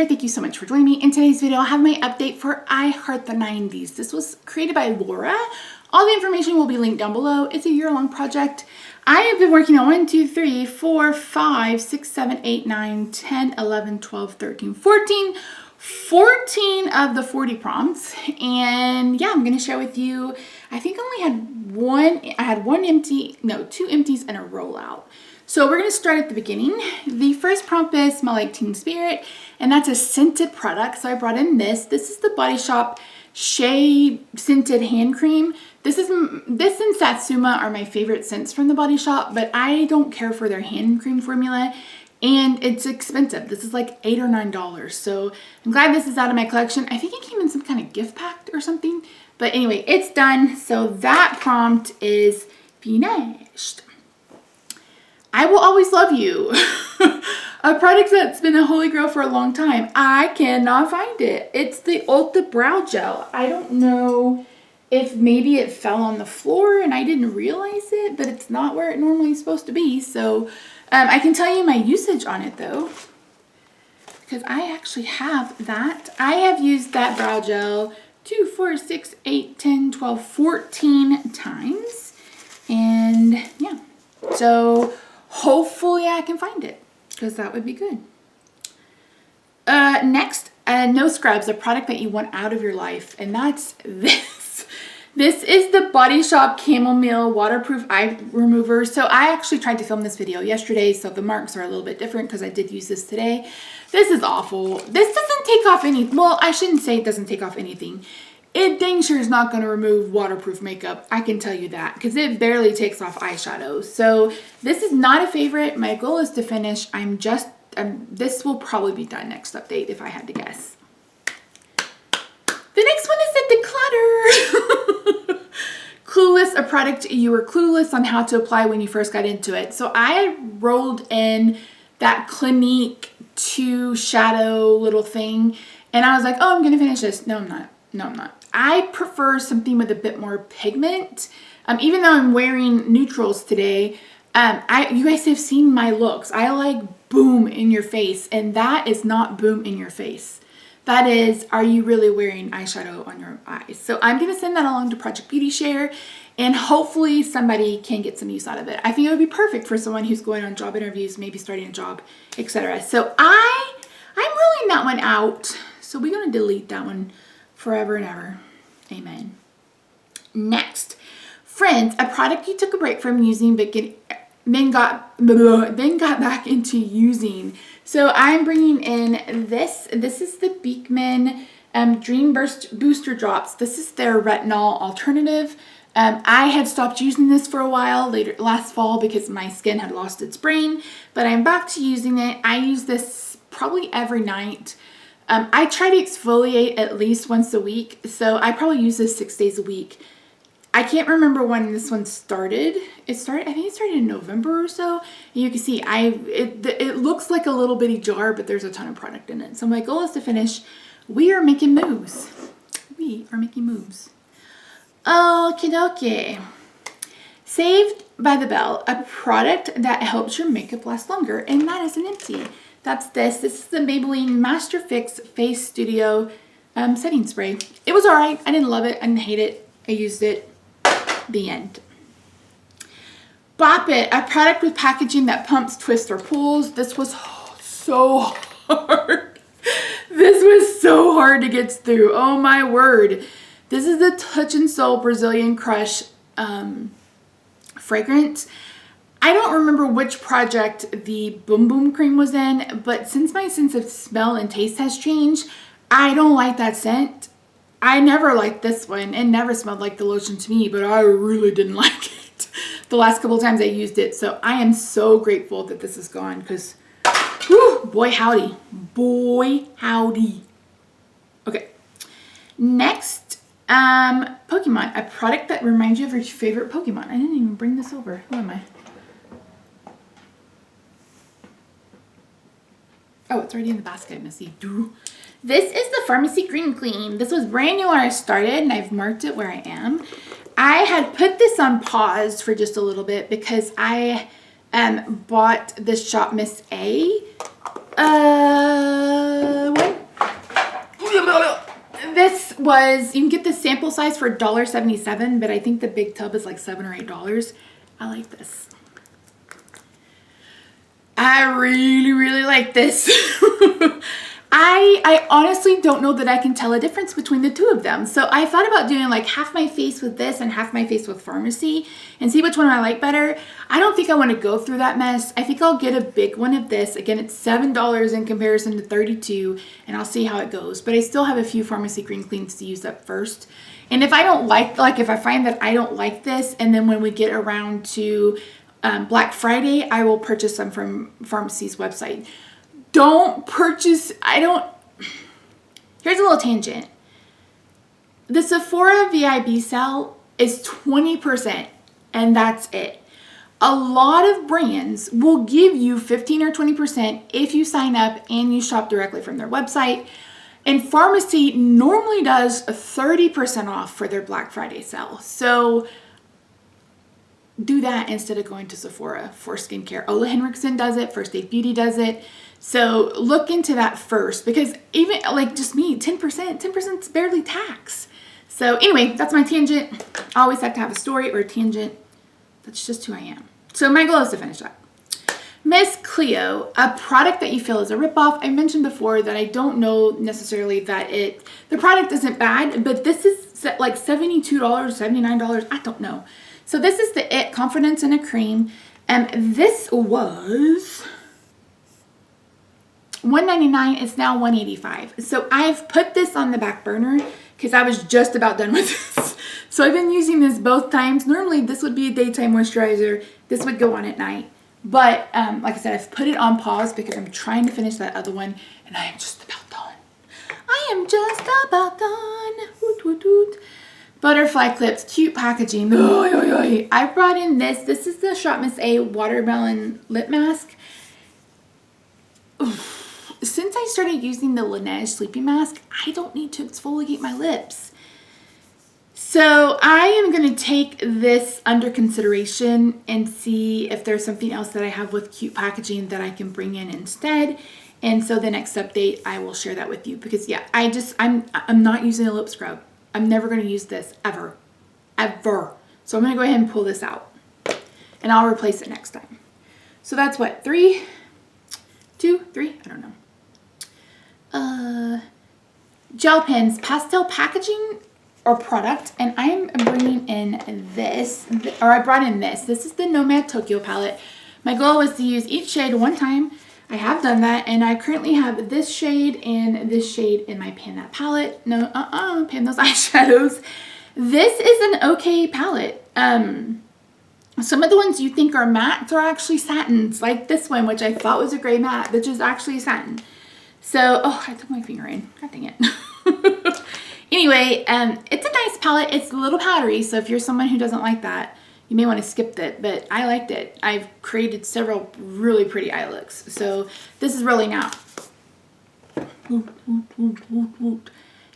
here. Thank you so much for joining me. In today's video, I have my update for I Heart the 90s. This was created by Laura. All the information will be linked down below. It's a year-long project. I have been working on 1, 2, 3, 4, 5, 6, 7, 8, 9, 10, 11, 12, 13, 14 of the 40 prompts. And yeah, I'm going to share with you, I think I only had two empties and a rollout. So we're going to start at the beginning. The first prompt is Smell Like Teen Spirit, and that's a scented product. So I brought in this. This is the Body Shop Shea scented hand cream. This and Satsuma are my favorite scents from the Body Shop, but I don't care for their hand cream formula, and it's expensive. This is like $8 or $9. So I'm glad this is out of my collection. I think it came in some kind of gift pack or something. But anyway, it's done. So that prompt is finished. I Will Always Love You. A product that's been a holy grail for a long time. I cannot find it. It's the Ulta Brow Gel. I don't know if maybe it fell on the floor and I didn't realize it, but it's not where it normally is supposed to be. So I can tell you my usage on it though, because I actually have that. I have used that brow gel 2, 4, 6, 8, 10, 12, 14 times. And yeah, so hopefully I can find it, because that would be good. Next, No Scrubs, a product that you want out of your life, and that's this. This is the Body Shop Chamomile Waterproof Eye Remover. So I actually tried to film this video yesterday, so the marks are a little bit different because I did use this today. This is awful. This doesn't take off any, well, I shouldn't say it doesn't take off anything. It dang sure is not going to remove waterproof makeup. I can tell you that, because it barely takes off eyeshadow. So this is not a favorite. My goal is to finish. This will probably be done next update if I had to guess. The next one is the declutter. Clueless, a product you were clueless on how to apply when you first got into it. So I rolled in that Clinique 2 shadow little thing, and I was like, oh, I'm going to finish this. No, I'm not. No, I'm not. I prefer something with a bit more pigment. Even though I'm wearing neutrals today, you guys have seen my looks. I like boom in your face, and that is not boom in your face. That is, are you really wearing eyeshadow on your eyes? So I'm going to send that along to Project Beauty Share, and hopefully somebody can get some use out of it. I think it would be perfect for someone who's going on job interviews, maybe starting a job, etc. So I'm rolling that one out. So we're going to delete that one forever and ever. Amen. Next, Friends, a product you took a break from using but then got back into using. So I'm bringing in this. This is the Beekman Dream Burst Booster Drops. This is their retinol alternative. I had stopped using this for a while last fall because my skin had lost its brain, but I'm back to using it. I use this probably every night. I try to exfoliate at least once a week, so I probably use this 6 days a week. I can't remember when this one started. I think it started in November or so. And you can see it looks like a little bitty jar, but there's a ton of product in it. So my goal is to finish. We are making moves. We are making moves. Okie dokie. Saved by the Bell, a product that helps your makeup last longer, and that is an empty. That's this. This is the Maybelline Master Fix Face Studio setting spray. It was alright. I didn't love it. I didn't hate it. I used it. The end. Bop It, a product with packaging that pumps, twists, or pulls. This was so hard. This was so hard to get through. Oh my word. This is the Touch and Soul Brazilian Crush fragrance. I don't remember which project the Boom Boom cream was in, but since my sense of smell and taste has changed, I don't like that scent. I never liked this one. It never smelled like the lotion to me, but I really didn't like it the last couple of times I used it. So I am so grateful that this is gone, because boy howdy. Boy howdy. Okay. Next, Pokemon, a product that reminds you of your favorite Pokemon. I didn't even bring this over. Who am I? Oh, it's already in the basket. I'm gonna see. This is the Pharmacy Green Clean. This was brand new when I started, and I've marked it where I am. I had put this on pause for just a little bit because I bought this Shop Miss A was, you can get the sample size for $1.77, but I think the big tub is like $7 or $8. I like this. I really, really like this. I honestly don't know that I can tell a difference between the two of them. So I thought about doing like half my face with this and half my face with Pharmacy and see which one I like better. I don't think I want to go through that mess. I think I'll get a big one of this. Again, it's $7 in comparison to $32, and I'll see how it goes. But I still have a few Pharmacy Green Cleans to use up first. And if I don't like if I find that I don't like this, and then when we get around to Black Friday, I will purchase some from Pharmacy's website. Don't purchase, here's a little tangent. The Sephora VIB sale is 20%, and that's it. A lot of brands will give you 15 or 20% if you sign up and you shop directly from their website. And Pharmacy normally does 30% off for their Black Friday sale. So do that instead of going to Sephora for skincare. Ola Henriksen does it, First Aid Beauty does it. So look into that first, because even like just me, 10% is barely tax. So anyway, that's my tangent. I always have to have a story or a tangent. That's just who I am. So my goal is to finish that. Miss Cleo, a product that you feel is a ripoff. I mentioned before that I don't know necessarily that the product isn't bad, but this is like $72, $79. I don't know. So this is the It Confidence in a Cream. This was $1.99. It's now $1.85. So I've put this on the back burner because I was just about done with this. So I've been using this both times. Normally this would be a daytime moisturizer. This would go on at night. But like I said, I've put it on pause because I'm trying to finish that other one, and I am just about done. I am just about done. Woot, woot, woot. Butterfly clips, cute packaging. I brought in this. This is the Shop Miss A Watermelon Lip Mask. Since I started using the Laneige Sleeping Mask, I don't need to exfoliate my lips. So I am going to take this under consideration and see if there's something else that I have with cute packaging that I can bring in instead. And so the next update, I will share that with you, because yeah, I'm not using a lip scrub. I'm never going to use this ever. So I'm going to go ahead and pull this out, and I'll replace it next time. So that's what, 3, 2, 3, I don't know. Gel pens, pastel packaging or product, and I'm bringing in this, or I brought in this. This is the Nomad Tokyo palette. My goal was to use each shade one time. I have done that, and I currently have this shade and this shade in my Pan That palette. No, Pan Those eyeshadows. This is an okay palette. Some of the ones you think are mattes are actually satins, like this one, which I thought was a gray matte, which is actually a satin. So, oh, I took my finger in. God dang it. Anyway, it's a nice palette. It's a little powdery, so if you're someone who doesn't like that, you may want to skip it, but I liked it. I've created several really pretty eye looks, so this is really now.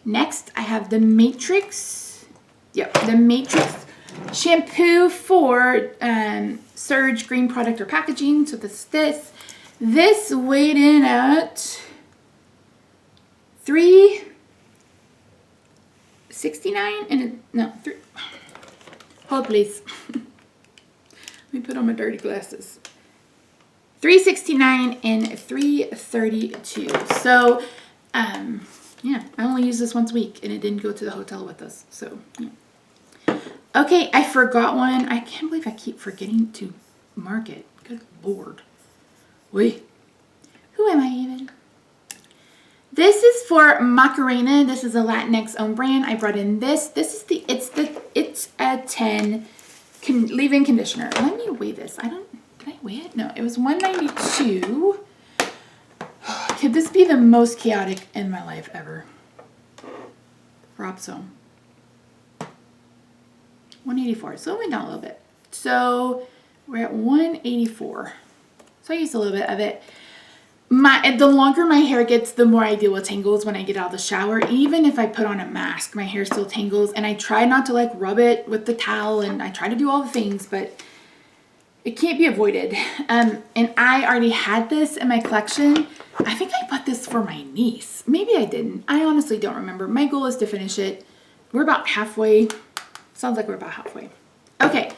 Next, I have the Matrix. Yep, the Matrix shampoo for Surge green product or packaging. So this weighed in at $3.69 and no, hold please. Let me put on my dirty glasses. $3.69 and $3.32. So yeah, I only use this once a week, and it didn't go to the hotel with us. So yeah. Okay, I forgot one. I can't believe I keep forgetting to mark it. Good Lord. Wait. Who am I even? This is for Macarena. This is a Latinx owned brand. I brought in this. This is it's a 10 leave-in conditioner. Let me weigh this. Did I weigh it? No, it was 192. Could this be the most chaotic in my life ever? Rob Zone. 184. So it went down a little bit. So we're at 184. So I used a little bit of it. The longer my hair gets, the more I deal with tangles when I get out of the shower. Even if I put on a mask, my hair still tangles, and I try not to like rub it with the towel, and I try to do all the things, but It can't be avoided. And I already had this in my collection. I think I bought this for my niece. Maybe I didn't. I honestly don't remember. My goal is to finish it. We're about halfway. Sounds like we're about halfway. Okay.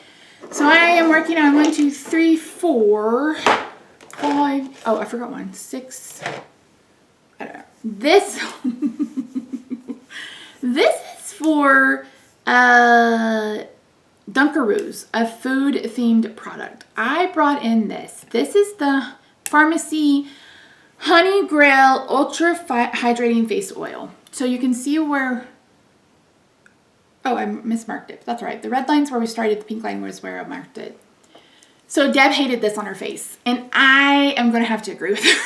So I am working on 1, 2, 3, 4, 5. Oh, I forgot one. 6. I don't know. This, this is for Dunkaroos, a food-themed product. I brought in this. This is the Pharmacy Honey Grail Ultra Hydrating Face Oil. So you can see where... Oh, I mismarked it. That's right. The red line's where we started. The pink line was where I marked it. So Deb hated this on her face. And I am going to have to agree with her.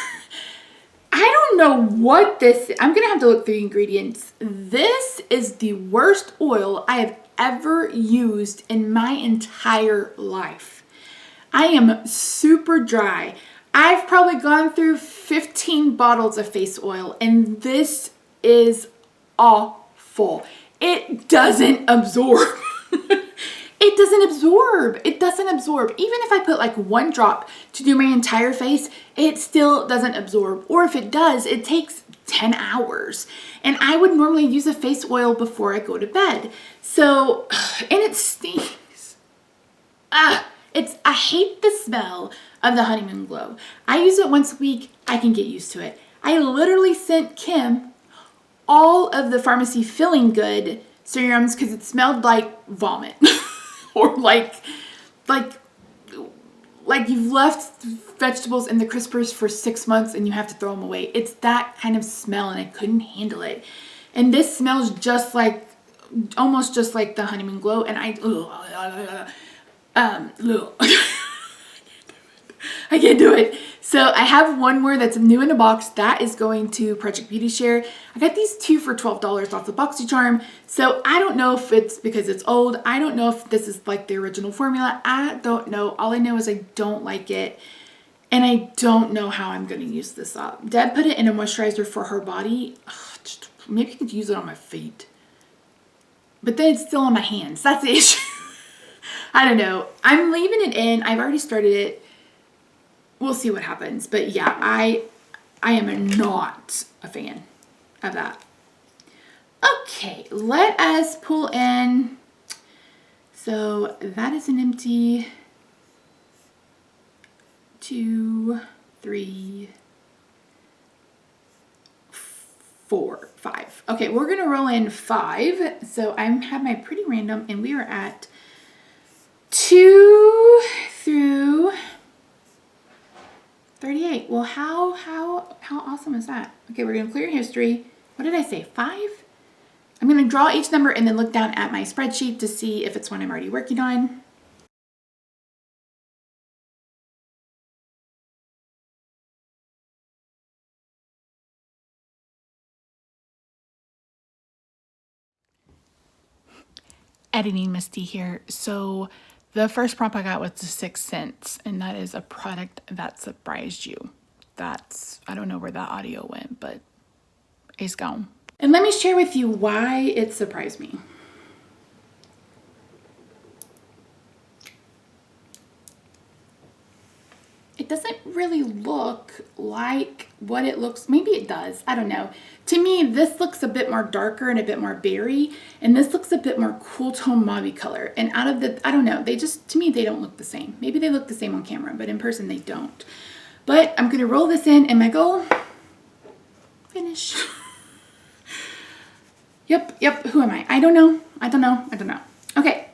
I don't know what this is. I'm going to have to look through the ingredients. This is the worst oil I have ever used in my entire life. I am super dry. I've probably gone through 15 bottles of face oil, and this is awful. It doesn't absorb. It doesn't absorb. It doesn't absorb. Even if I put like 1 drop to do my entire face, it still doesn't absorb. Or if it does, it takes 10 hours. And I would normally use a face oil before I go to bed. So, and it stinks. I hate the smell of the Honeymoon Glow. I use it once a week. I can get used to it. I literally sent Kim all of the Pharmacy Feeling Good serums because it smelled like vomit. Or like you've left vegetables in the crispers for 6 months and you have to throw them away. It's that kind of smell, and I couldn't handle it. And this smells just like, almost just like the Honeymoon Glow, and I can't do it. So I have one more that's new in a box. That is going to Project Beauty Share. I got these 2 for $12 off the BoxyCharm. So I don't know if it's because it's old. I don't know if this is like the original formula. I don't know. All I know is I don't like it. And I don't know how I'm going to use this up. Deb put it in a moisturizer for her body. Ugh, maybe I could use it on my feet. But then it's still on my hands. That's the issue. I don't know. I'm leaving it in. I've already started it. We'll see what happens. But yeah, I am not a fan of that. Okay, let us pull in. So that is an empty 2, 3, 4, 5. Okay, we're gonna roll in 5. So I have my pretty random, and we are at 2 through 38. Well, how awesome is that? Okay, we're gonna clear history. What did I say? 5? I'm gonna draw each number and then look down at my spreadsheet to see if it's one I'm already working on. Editing Misty here. So the first prompt I got was the 6th Sense, and that is a product that surprised you. I don't know where that audio went, but it's gone. And let me share with you why it surprised me. It doesn't really look like what it looks, maybe it does, I don't know. To me, this looks a bit more darker and a bit more berry, and this looks a bit more cool tone mauve color. And out of the, I don't know, they just, to me, they don't look the same. Maybe they look the same on camera, but in person they don't. But I'm gonna roll this in, and my goal, finish. Yep, who am I? I don't know. Okay,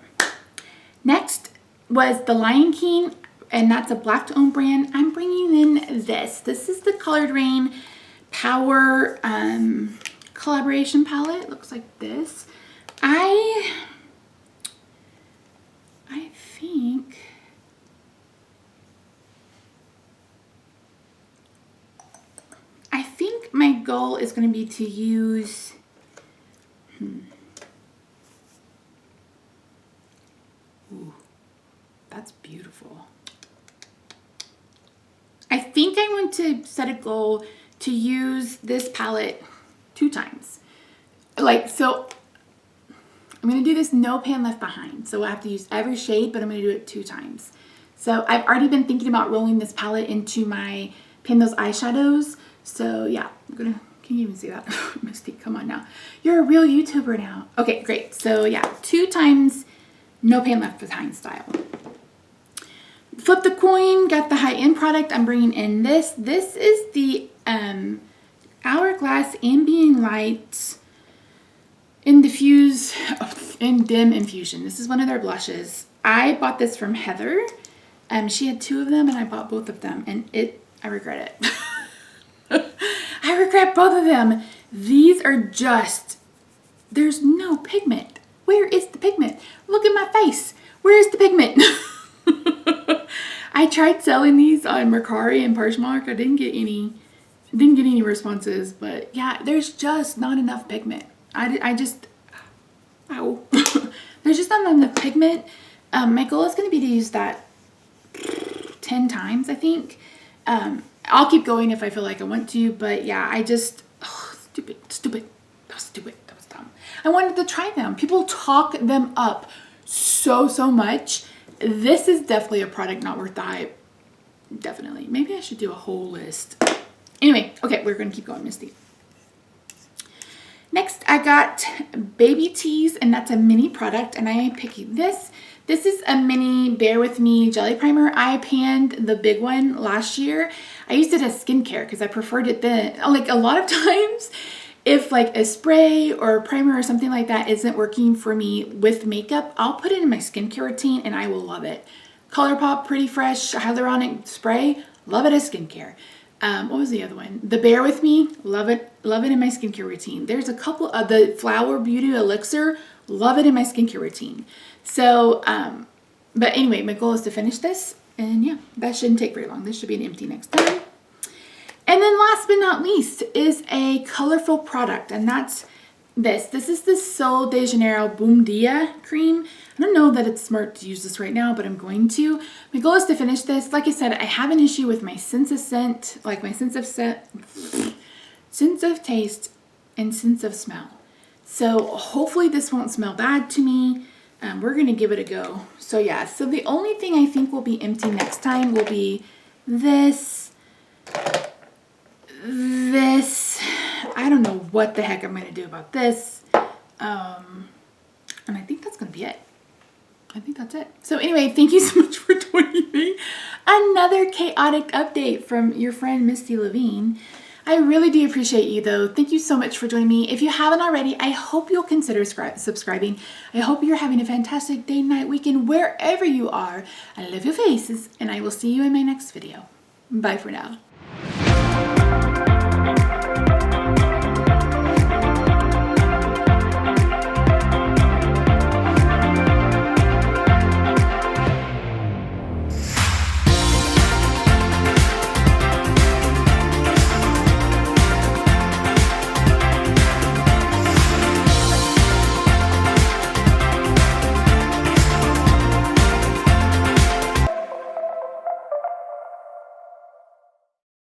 next was the Lion King, and that's a black-owned brand. I'm bringing in this. This is the Colored Rain Power collaboration palette. Looks like this. I think my goal is going to be to use Ooh, that's beautiful. I think I want to set a goal to use this palette 2 times. So I'm going to do this no pan left behind. So I have to use every shade, but I'm going to do it 2 times. So I've already been thinking about rolling this palette into my Pan Those eyeshadows. So yeah, I'm gonna, can you even see that? Misty, come on now. You're a real YouTuber now. Okay, great. So yeah, 2 times no pan left behind style. Flip the coin, got the high-end product. I'm bringing in this. This is the Hourglass Ambient Light in Diffuse, in Dim Infusion. This is one of their blushes. I bought this from Heather. She had 2 of them and I bought both of them, and I regret it. I regret both of them. These are just, there's no pigment. Where is the pigment? Look at my face. Where is the pigment? I tried selling these on Mercari and Poshmark. I didn't get any responses, but yeah, there's just not enough pigment. I just, ow. There's just not enough pigment. My goal is going to be to use that 10 times, I think. I'll keep going if I feel like I want to, but yeah, I just, stupid. That was stupid. That was dumb. I wanted to try them. People talk them up so much. This is definitely a product not worth the hype. Definitely. Maybe I should do a whole list. Anyway, okay, we're going to keep going, Misty. Next, I got Baby Teas, and that's a mini product, and I picked this. This is a mini Bear With Me jelly primer. I panned the big one last year. I used it as skincare because I preferred it then. Like a lot of times, if like a spray or a primer or something like that isn't working for me with makeup, I'll put it in my skincare routine and I will love it. ColourPop Pretty Fresh Hyaluronic Spray, love it as skincare. What was the other one? The Bear With Me, love it in my skincare routine. There's a couple of the Flower Beauty Elixir, love it in my skincare routine. So, but anyway, my goal is to finish this, and yeah, that shouldn't take very long. This should be an empty next time. And then last but not least is a colorful product, and that's this. This is the Sol de Janeiro Boom Dia cream. I don't know that it's smart to use this right now, but I'm going to. My goal is to finish this. Like I said, I have an issue with my sense of scent, like my sense of taste and sense of smell. So hopefully this won't smell bad to me. We're going to give it a go. So yeah, so the only thing I think will be empty next time will be this. I don't know what the heck I'm going to do about this. And I think that's going to be it. I think that's it. So anyway, thank you so much for joining me. Another chaotic update from your friend Misty Levine. I really do appreciate you though. Thank you so much for joining me. If you haven't already, I hope you'll consider subscribing. I hope you're having a fantastic day, night, weekend, wherever you are. I love your faces, and I will see you in my next video. Bye for now.